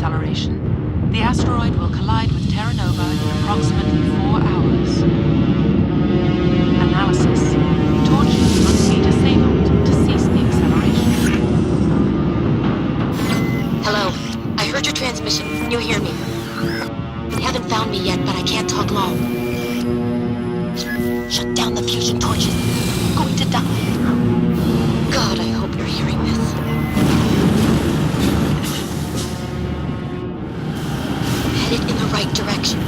acceleration. The asteroid will collide with Terra Nova in approximately 4 hours. Analysis. Torches must be disabled to cease the acceleration. Hello. I heard your transmission. Can you hear me? You haven't found me yet, but I can't talk long. Shut down the fusion torches. I'm going to die. God, I hope you're hearing this. I'm headed in the right direction.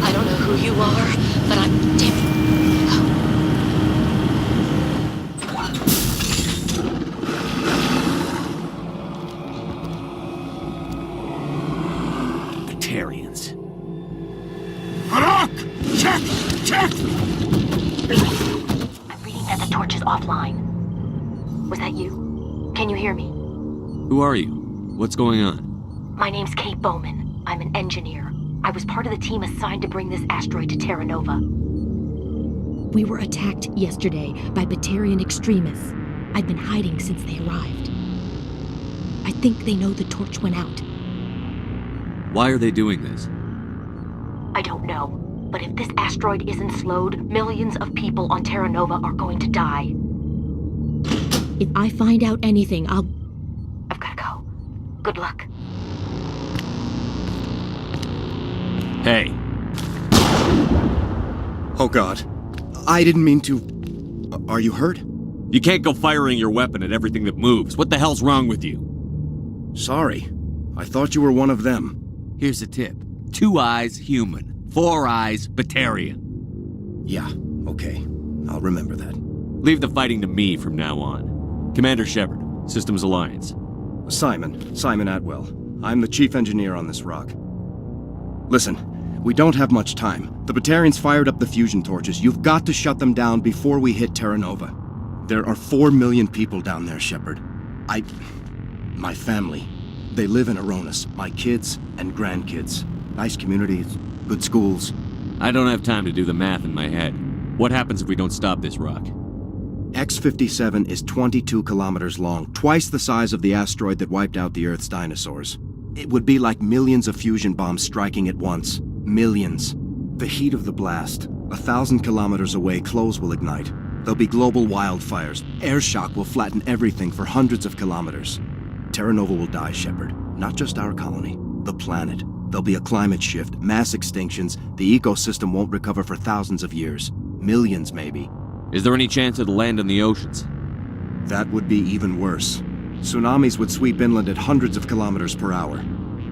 I don't know who you are, but I'm... Damn it. Batarians. Balak! Check! Check! I'm reading that the torch is offline. Was that you? Can you hear me? Who are you? What's going on? My name's Kate Bowman. I'm an engineer. I was part of the team assigned to bring this asteroid to Terra Nova. We were attacked yesterday by Batarian extremists. I've been hiding since they arrived. I think they know the torch went out. Why are they doing this? I don't know, but if this asteroid isn't slowed, millions of people on Terra Nova are going to die. If I find out anything, I've gotta go. Good luck. Hey. Oh God. I didn't mean to... Are you hurt? You can't go firing your weapon at everything that moves. What the hell's wrong with you? Sorry. I thought you were one of them. Here's a tip. 2 eyes, human. 4 eyes, Batarian. Yeah, okay. I'll remember that. Leave the fighting to me from now on. Commander Shepard, Systems Alliance. Simon Atwell. I'm the chief engineer on this rock. Listen, we don't have much time. The Batarians fired up the fusion torches. You've got to shut them down before we hit Terra Nova. There are 4 million people down there, Shepard. My family. They live in Aronis. My kids and grandkids. Nice communities, good schools. I don't have time to do the math in my head. What happens if we don't stop this rock? X57 is 22 kilometers long, twice the size of the asteroid that wiped out the Earth's dinosaurs. It would be like millions of fusion bombs striking at once. Millions. The heat of the blast. 1,000 kilometers away, clothes will ignite. There'll be global wildfires. Air shock will flatten everything for hundreds of kilometers. Terra Nova will die, Shepard. Not just our colony. The planet. There'll be a climate shift, mass extinctions. The ecosystem won't recover for thousands of years. Millions, maybe. Is there any chance it'll land in the oceans? That would be even worse. Tsunamis would sweep inland at hundreds of kilometers per hour.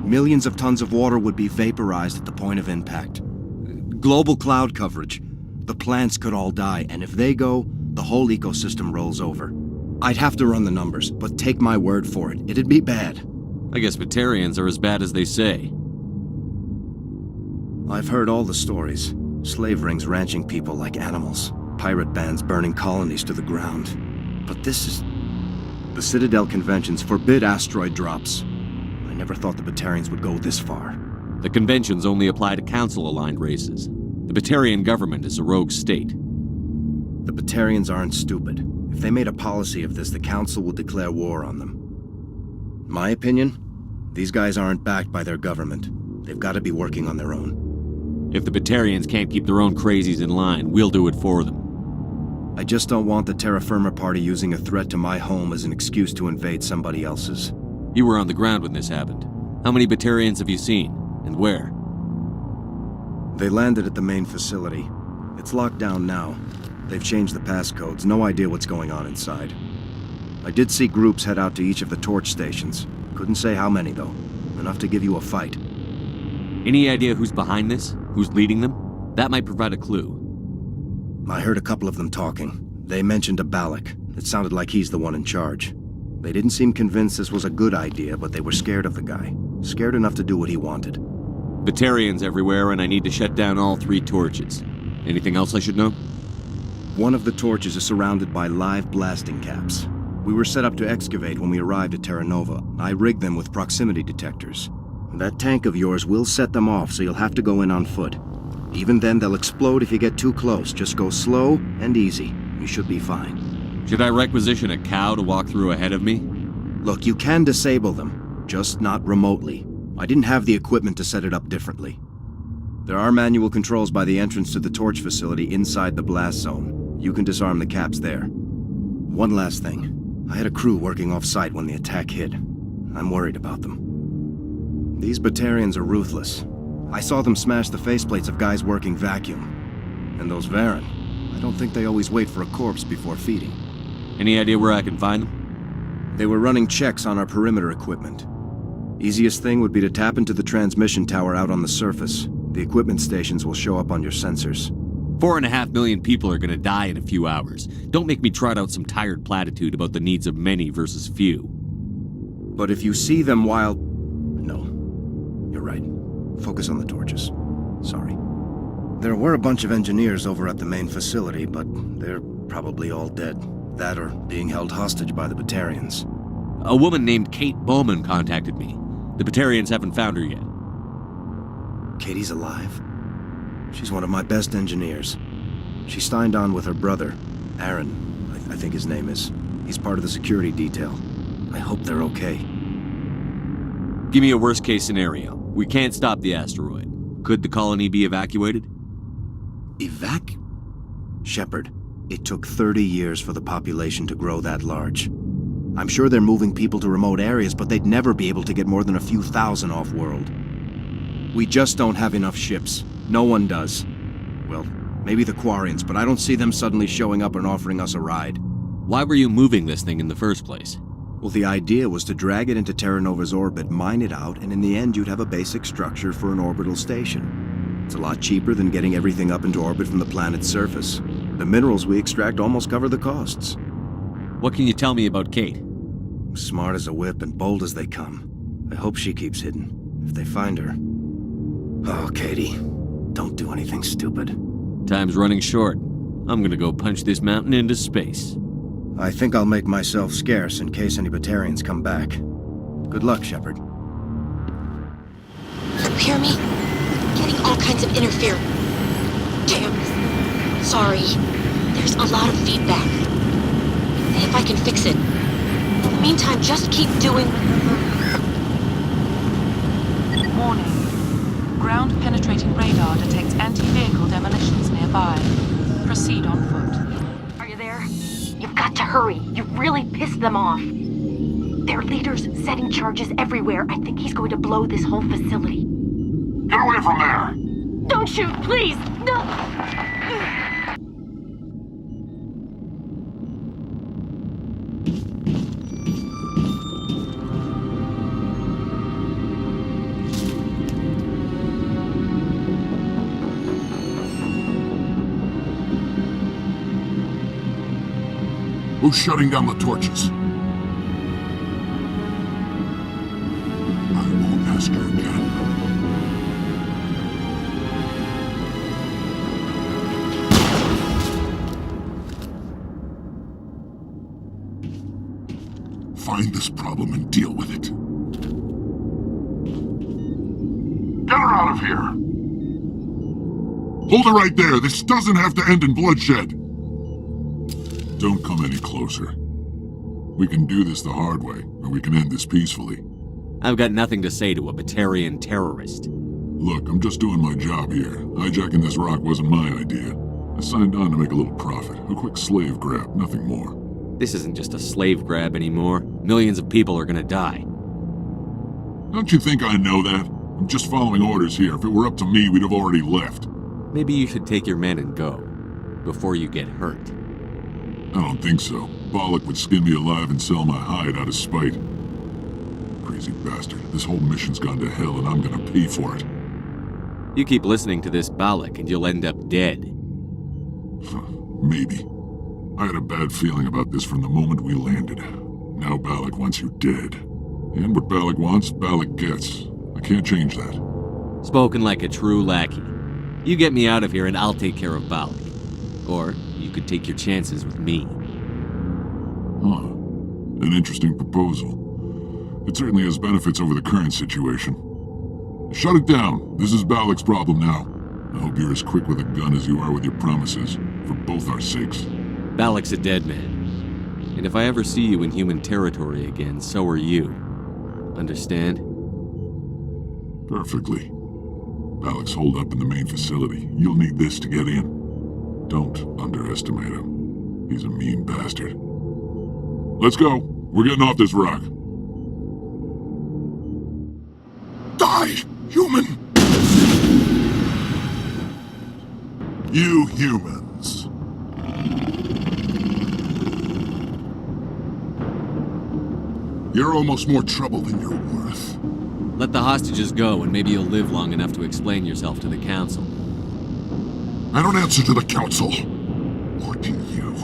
Millions of tons of water would be vaporized at the point of impact. Global cloud coverage. The plants could all die, and if they go, the whole ecosystem rolls over. I'd have to run the numbers, but take my word for it. It'd be bad. I guess Batarians are as bad as they say. I've heard all the stories. Slave rings ranching people like animals. Pirate bands burning colonies to the ground. But this is... The Citadel conventions forbid asteroid drops. I never thought the Batarians would go this far. The conventions only apply to Council-aligned races. The Batarian government is a rogue state. The Batarians aren't stupid. If they made a policy of this, the Council would declare war on them. My opinion? These guys aren't backed by their government. They've got to be working on their own. If the Batarians can't keep their own crazies in line, we'll do it for them. I just don't want the Terra Firma Party using a threat to my home as an excuse to invade somebody else's. You were on the ground when this happened. How many Batarians have you seen? And where? They landed at the main facility. It's locked down now. They've changed the passcodes. No idea what's going on inside. I did see groups head out to each of the torch stations. Couldn't say how many, though. Enough to give you a fight. Any idea who's behind this? Who's leading them? That might provide a clue. I heard a couple of them talking. They mentioned a Balak. It sounded like he's the one in charge. They didn't seem convinced this was a good idea, but they were scared of the guy. Scared enough to do what he wanted. Batarians everywhere, and I need to shut down all 3 torches. Anything else I should know? One of the torches is surrounded by live blasting caps. We were set up to excavate when we arrived at Terra Nova. I rigged them with proximity detectors. That tank of yours will set them off, so you'll have to go in on foot. Even then, they'll explode if you get too close. Just go slow and easy. You should be fine. Should I requisition a cow to walk through ahead of me? Look, you can disable them, just not remotely. I didn't have the equipment to set it up differently. There are manual controls by the entrance to the torch facility inside the blast zone. You can disarm the caps there. One last thing. I had a crew working off-site when the attack hit. I'm worried about them. These Batarians are ruthless. I saw them smash the faceplates of guys working vacuum. And those Varen, I don't think they always wait for a corpse before feeding. Any idea where I can find them? They were running checks on our perimeter equipment. Easiest thing would be to tap into the transmission tower out on the surface. The equipment stations will show up on your sensors. 4.5 million people are gonna die in a few hours. Don't make me trot out some tired platitude about the needs of many versus few. But if you see them while... No. You're right. Focus on the torches. Sorry. There were a bunch of engineers over at the main facility, but they're probably all dead. That or being held hostage by the Batarians. A woman named Kate Bowman contacted me. The Batarians haven't found her yet. Katie's alive. She's one of my best engineers. She signed on with her brother, Aaron, I think his name is. He's part of the security detail. I hope they're okay. Give me a worst-case scenario. We can't stop the asteroid. Could the colony be evacuated? Shepard, it took 30 years for the population to grow that large. I'm sure they're moving people to remote areas, but they'd never be able to get more than a few thousand off-world. We just don't have enough ships. No one does. Well, maybe the Quarians, but I don't see them suddenly showing up and offering us a ride. Why were you moving this thing in the first place? Well, the idea was to drag it into Terra Nova's orbit, mine it out, and in the end you'd have a basic structure for an orbital station. It's a lot cheaper than getting everything up into orbit from the planet's surface. The minerals we extract almost cover the costs. What can you tell me about Kate? Smart as a whip and bold as they come. I hope she keeps hidden, if they find her. Oh, Katie, don't do anything stupid. Time's running short. I'm gonna go punch this mountain into space. I think I'll make myself scarce in case any Batarians come back. Good luck, Shepard. Hear me? Getting all kinds of interference. Damn. Sorry. There's a lot of feedback. See if I can fix it. In the meantime, just keep doing... Warning. Ground-penetrating radar detects anti-vehicle demolitions nearby. Proceed on foot. Are you there? You've got to hurry. You really pissed them off. Their leader's setting charges everywhere. I think he's going to blow this whole facility. Get away from there! Don't shoot, please! No! Who's shutting down the torches? I won't ask her again. Find this problem and deal with it. Get her out of here! Hold her right there! This doesn't have to end in bloodshed! Don't come any closer. We can do this the hard way, or we can end this peacefully. I've got nothing to say to a Batarian terrorist. Look, I'm just doing my job here. Hijacking this rock wasn't my idea. I signed on to make a little profit. A quick slave grab, nothing more. This isn't just a slave grab anymore. Millions of people are gonna die. Don't you think I know that? I'm just following orders here. If it were up to me, we'd have already left. Maybe you should take your men and go, before you get hurt. I don't think so. Balak would skin me alive and sell my hide out of spite. Crazy bastard. This whole mission's gone to hell and I'm gonna pay for it. You keep listening to this Balak and you'll end up dead. Maybe. I had a bad feeling about this from the moment we landed. Now Balak wants you dead. And what Balak wants, Balak gets. I can't change that. Spoken like a true lackey. You get me out of here and I'll take care of Balak. Or you could take your chances with me. Huh. An interesting proposal. It certainly has benefits over the current situation. Shut it down. This is Balak's problem now. I hope you're as quick with a gun as you are with your promises, for both our sakes. Balak's a dead man. And if I ever see you in human territory again, so are you. Understand? Perfectly. Balak's holed up in the main facility. You'll need this to get in. Don't underestimate him. He's a mean bastard. Let's go. We're getting off this rock. Die, human! You humans. You're almost more trouble than you're worth. Let the hostages go, and maybe you'll live long enough to explain yourself to the Council. I don't answer to the Council. Or to you.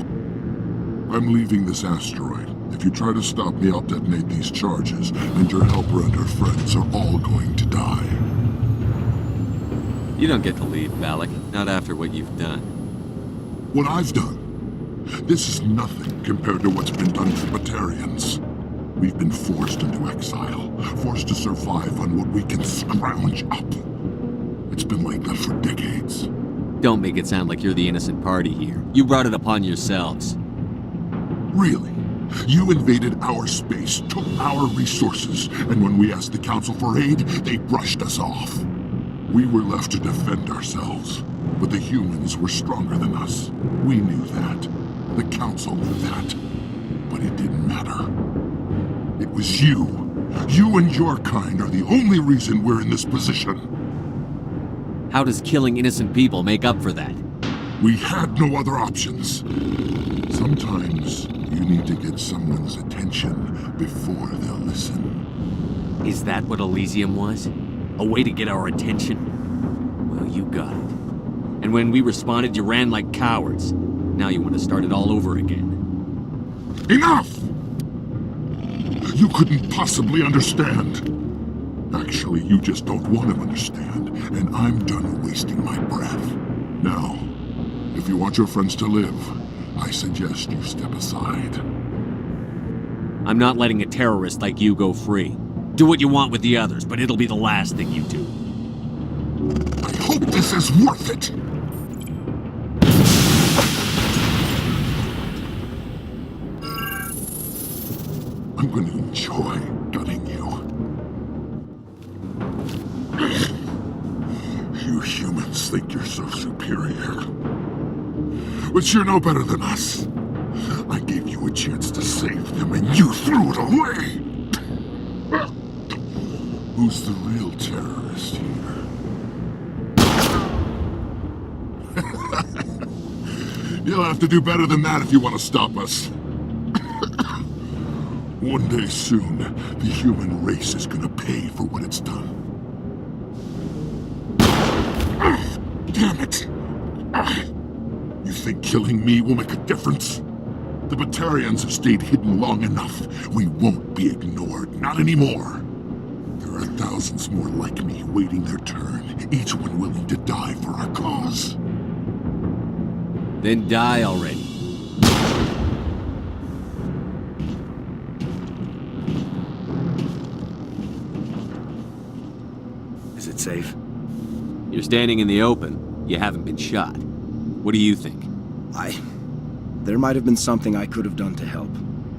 I'm leaving this asteroid. If you try to stop me, I'll detonate these charges, and your helper and her friends are all going to die. You don't get to leave, Balak. Not after what you've done. What I've done? This is nothing compared to what's been done to Batarians. We've been forced into exile, forced to survive on what we can scrounge up. It's been like that for decades. Don't make it sound like you're the innocent party here. You brought it upon yourselves. Really? You invaded our space, took our resources, and when we asked the Council for aid, they brushed us off. We were left to defend ourselves, but the humans were stronger than us. We knew that. The Council knew that. But it didn't matter. It was you. You and your kind are the only reason we're in this position. How does killing innocent people make up for that? We had no other options. Sometimes you need to get someone's attention before they'll listen. Is that what Elysium was? A way to get our attention? Well, you got it. And when we responded, you ran like cowards. Now you want to start it all over again. Enough! You couldn't possibly understand. Actually, you just don't want to understand, and I'm done wasting my breath. Now, if you want your friends to live, I suggest you step aside. I'm not letting a terrorist like you go free. Do what you want with the others, but it'll be the last thing you do. I hope this is worth it! I'm going to enjoy gutting you. You humans think you're so superior. But you're no better than us. I gave you a chance to save them, and you threw it away! Who's the real terrorist here? You'll have to do better than that if you want to stop us. One day soon, the human race is gonna pay for what it's done. Damn it! You think killing me will make a difference? The Batarians have stayed hidden long enough. We won't be ignored, not anymore. There are thousands more like me waiting their turn, each one willing to die for our cause. Then die already. Is it safe? You're standing in the open. You haven't been shot. What do you think? There might have been something I could have done to help.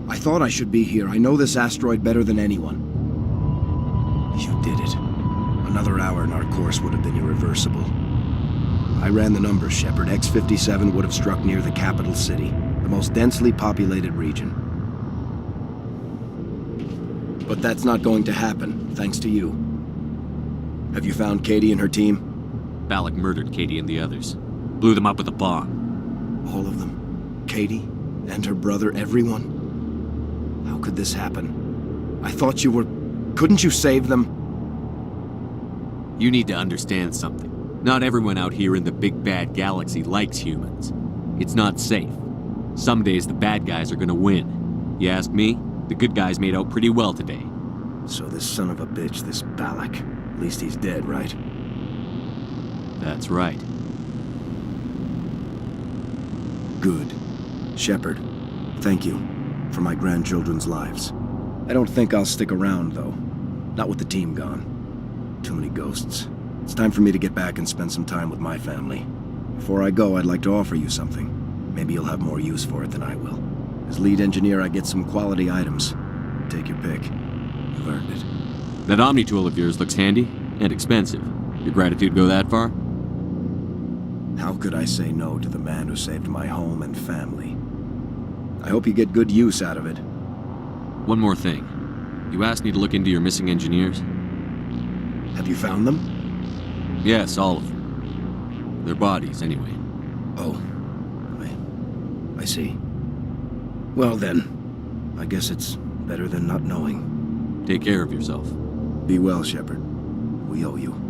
I thought I should be here. I know this asteroid better than anyone. You did it. Another hour and our course would have been irreversible. I ran the numbers, Shepard. X57 would have struck near the capital city, the most densely populated region. But that's not going to happen, thanks to you. Have you found Katie and her team? Balak murdered Katie and the others. Blew them up with a bomb. All of them? Katie? And her brother, everyone? How could this happen? I thought you were... Couldn't you save them? You need to understand something. Not everyone out here in the big bad galaxy likes humans. It's not safe. Some days the bad guys are gonna win. You ask me, the good guys made out pretty well today. So this son of a bitch, this Balak, at least he's dead, right? That's right. Good. Shepard, thank you for my grandchildren's lives. I don't think I'll stick around, though. Not with the team gone. Too many ghosts. It's time for me to get back and spend some time with my family. Before I go, I'd like to offer you something. Maybe you'll have more use for it than I will. As lead engineer, I get some quality items. Take your pick. You've earned it. That Omni tool of yours looks handy. And expensive. Your gratitude go that far? How could I say no to the man who saved my home and family? I hope you get good use out of it. One more thing. You asked me to look into your missing engineers? Have you found them? Yes, all of them. Their bodies, anyway. Oh. I see. Well then, I guess it's better than not knowing. Take care of yourself. Be well, Shepard. We owe you.